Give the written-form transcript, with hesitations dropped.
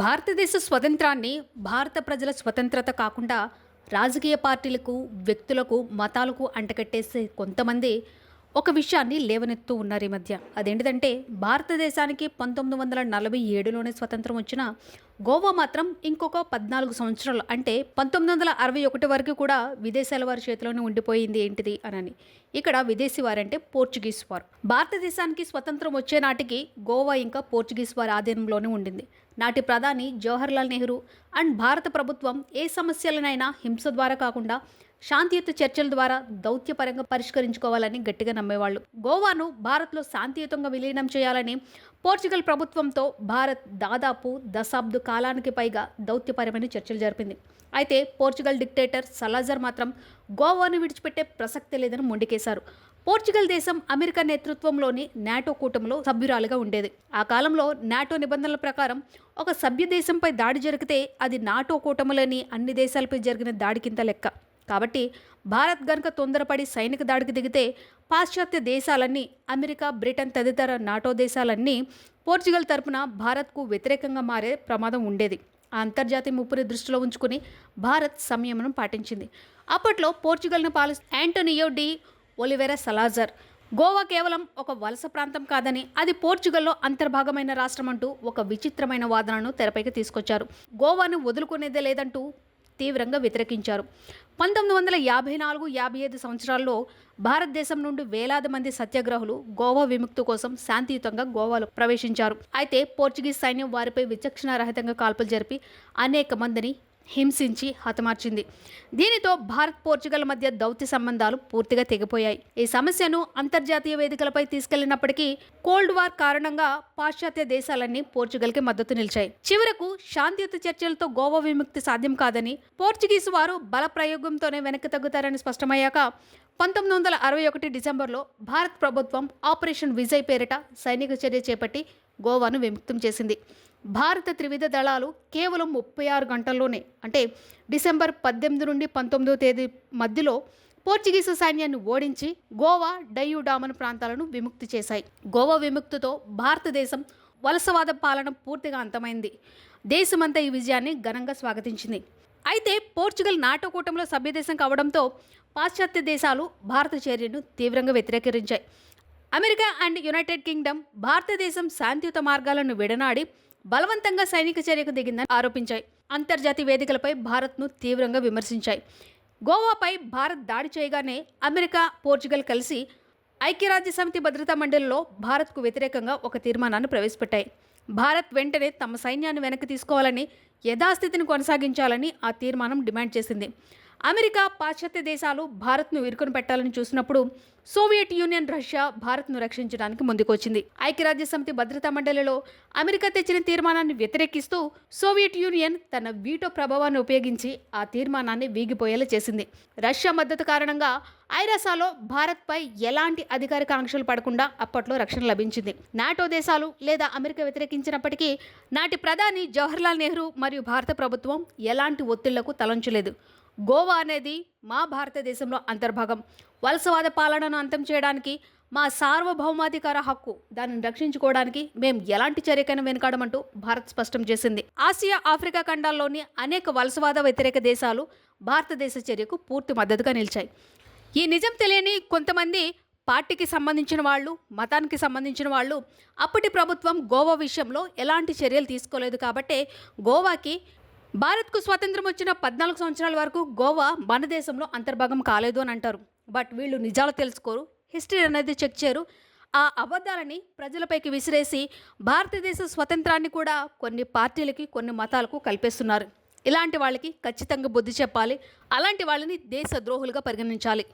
భారతదేశ స్వతంత్రాన్ని భారత ప్రజల స్వతంత్రత కాకుండా రాజకీయ పార్టీలకు, వ్యక్తులకు, మతాలకు అంటగట్టేసే కొంతమంది ఒక విషయాన్ని లేవనెత్తూ ఉన్నారు ఈ మధ్య. అదేంటిదంటే భారతదేశానికి 1947లోనే స్వతంత్రం వచ్చిన గోవా మాత్రం ఇంకొక 14 సంవత్సరాలు అంటే 1961 వరకు కూడా విదేశాల వారి చేతిలోనే ఉండిపోయింది ఏంటిది అనని. ఇక్కడ విదేశీ వారంటే పోర్చుగీస్ వారు. భారతదేశానికి స్వతంత్రం వచ్చే నాటికి గోవా ఇంకా పోర్చుగీస్ వారి ఆధీనంలోనే ఉండింది. నాటి ప్రధాని జవహర్లాల్ నెహ్రూ అండ్ భారత ప్రభుత్వం ఏ సమస్యలనైనా హింస ద్వారా కాకుండా శాంతియుత చర్చల ద్వారా దౌత్యపరంగా పరిష్కరించుకోవాలని గట్టిగా నమ్మేవాళ్ళు. గోవాను భారత్లో శాంతియుతంగా విలీనం చేయాలని పోర్చుగల్ ప్రభుత్వంతో భారత్ దాదాపు దశాబ్ద కాలానికి పైగా దౌత్యపరమైన చర్చలు జరిపింది. అయితే పోర్చుగల్ డిక్టేటర్ సలాజర్ మాత్రం గోవాను విడిచిపెట్టే ప్రసక్తి లేదని మొండికేశారు. పోర్చుగల్ దేశం అమెరికా నేతృత్వంలోని నాటో కూటమిలో సభ్యురాలుగా ఉండేది. ఆ కాలంలో నాటో నిబంధనల ప్రకారం ఒక సభ్య దేశంపై దాడి జరిగితే అది నాటో కూటమిలోని అన్ని దేశాలపై జరిగిన దాడి కింద లెక్క. కాబట్టి భారత్ గనుక తొందరపడి సైనిక దాడికి దిగితే పాశ్చాత్య దేశాలన్నీ, అమెరికా, బ్రిటన్ తదితర నాటో దేశాలన్నీ పోర్చుగల్ తరపున భారత్కు వ్యతిరేకంగా మారే ప్రమాదం ఉండేది. ఆ అంతర్జాతీయ ముప్పుని దృష్టిలో ఉంచుకుని భారత్ సంయమనం పాటించింది. అప్పట్లో పోర్చుగల్ను పాలిస్తున్న Antonio de Oliveira Salazar Goa కేవలం ఒక వలస ప్రాంతం కాదని, అది పోర్చుగల్లో అంతర్భాగమైన రాష్ట్రం అంటూ ఒక విచిత్రమైన వాదనను తెరపైకి తీసుకొచ్చారు. గోవాను వదులుకునేదే లేదంటూ తీవ్రంగా వ్యతిరేకించారు. 1954-55 సంవత్సరాల్లో భారతదేశం నుండి వేలాది మంది సత్యాగ్రహులు గోవా విముక్తి కోసం శాంతియుతంగా గోవాలో ప్రవేశించారు. అయితే పోర్చుగీస్ సైన్యం వారిపై విచక్షణారహితంగా కాల్పులు జరిపి అనేక మందిని హింసించి హతమార్చింది. దీనితో భారత్ పోర్చుగల్ మధ్య దౌత్య సంబంధాలు పూర్తిగా తెగిపోయాయి. ఈ సమస్యను అంతర్జాతీయ వేదికలపై తీసుకెళ్లినప్పటికీ కోల్డ్ వార్ కారణంగా పాశ్చాత్య దేశాలన్నీ పోర్చుగల్కి మద్దతు నిలిచాయి. చివరకు శాంతియుత చర్చలతో గోవా విముక్తి సాధ్యం కాదని, పోర్చుగీసు వారు బల ప్రయోగంతోనే వెనక్కి తగ్గుతారని స్పష్టమయ్యాక 1961 డిసెంబర్లో భారత్ ప్రభుత్వం ఆపరేషన్ విజయ్ పేరిట సైనిక చర్య చేపట్టి గోవాను విముక్తం చేసింది. భారత త్రివిధ దళాలు కేవలం 36 గంటల్లోనే అంటే డిసెంబర్ 18 నుండి 19వ తేదీ మధ్యలో పోర్చుగీసు సైన్యాన్ని ఓడించి గోవా, డయ్యూడామన్ ప్రాంతాలను విముక్తి చేశాయి. గోవా విముక్తితో భారతదేశం వలసవాద పాలన పూర్తిగా అంతమైంది. దేశమంతా ఈ విజయాన్ని ఘనంగా స్వాగతించింది. అయితే పోర్చుగల్ నాటో కూటమిలో సభ్యదేశం కావడంతో పాశ్చాత్య దేశాలు భారత చర్యను తీవ్రంగా వ్యతిరేకించాయి. అమెరికా అండ్ యునైటెడ్ కింగ్డమ్ భారతదేశం శాంతియుత మార్గాలను విడనాడి బలవంతంగా సైనిక చర్యకు దిగిందని ఆరోపించాయి. అంతర్జాతీయ వేదికలపై భారత్ను తీవ్రంగా విమర్శించాయి. గోవాపై భారత్ దాడి చేయగానే అమెరికా, పోర్చుగల్ కలిసి ఐక్యరాజ్య సమితి భద్రతా మండలిలో భారత్కు వ్యతిరేకంగా ఒక తీర్మానాన్ని ప్రవేశపెట్టాయి. భారత్ వెంటనే తమ సైన్యాన్ని వెనక్కి తీసుకోవాలని, యథాస్థితిని కొనసాగించాలని ఆ తీర్మానం డిమాండ్ చేసింది. అమెరికా, పాశ్చాత్య దేశాలు భారత్ను ఇరుకుని పెట్టాలని చూసినప్పుడు సోవియట్ యూనియన్, రష్యా భారత్ను రక్షించడానికి ముందుకొచ్చింది. ఐక్యరాజ్య సమితి భద్రతా మండలిలో అమెరికా తెచ్చిన తీర్మానాన్ని వ్యతిరేకిస్తూ సోవియట్ యూనియన్ తన వీటో ప్రభావాన్ని ఉపయోగించి ఆ తీర్మానాన్ని వీగిపోయేలా చేసింది. రష్యా మద్దతు కారణంగా ఐరాసాలో భారత్పై ఎలాంటి అధికారిక ఆంక్షలు పడకుండా అప్పట్లో రక్షణ లభించింది. నాటో దేశాలు లేదా అమెరికా వ్యతిరేకించినప్పటికీ నాటి ప్రధాని జవహర్లాల్ నెహ్రూ మరియు భారత ప్రభుత్వం ఎలాంటి ఒత్తిళ్లకు తలంచలేదు. గోవా అనేది మా భారతదేశంలో అంతర్భాగం. వలసవాద పాలనను అంతం చేయడానికి మా సార్వభౌమాధికార హక్కు, దానిని రక్షించుకోవడానికి మేము ఎలాంటి చర్యకైనా వెనుకాడమంటూ భారత్ స్పష్టం చేసింది. ఆసియా, ఆఫ్రికా ఖండాల్లోని అనేక వలసవాద వ్యతిరేక దేశాలు భారతదేశ చర్యకు పూర్తి మద్దతుగా నిలిచాయి. ఈ నిజం తెలియని కొంతమంది పార్టీకి సంబంధించిన వాళ్ళు, మతానికి సంబంధించిన వాళ్ళు అప్పటి ప్రభుత్వం గోవా విషయంలో ఎలాంటి చర్యలు తీసుకోలేదు కాబట్టే గోవాకి భారత్కు స్వాతంత్రం వచ్చిన 14 సంవత్సరాల వరకు గోవా మన దేశంలో అంతర్భాగం కాలేదు అని అంటారు. బట్ వీళ్ళు నిజాలు తెలుసుకోరు, హిస్టరీ అనేది చెక్ చేయరు. ఆ అబద్ధాలని ప్రజలపైకి విసిరేసి భారతదేశ స్వతంత్రాన్ని కూడా కొన్ని పార్టీలకి, కొన్ని మతాలకు కల్పిస్తున్నారు. ఇలాంటి వాళ్ళకి ఖచ్చితంగా బుద్ధి చెప్పాలి. అలాంటి వాళ్ళని దేశ ద్రోహులుగా పరిగణించాలి.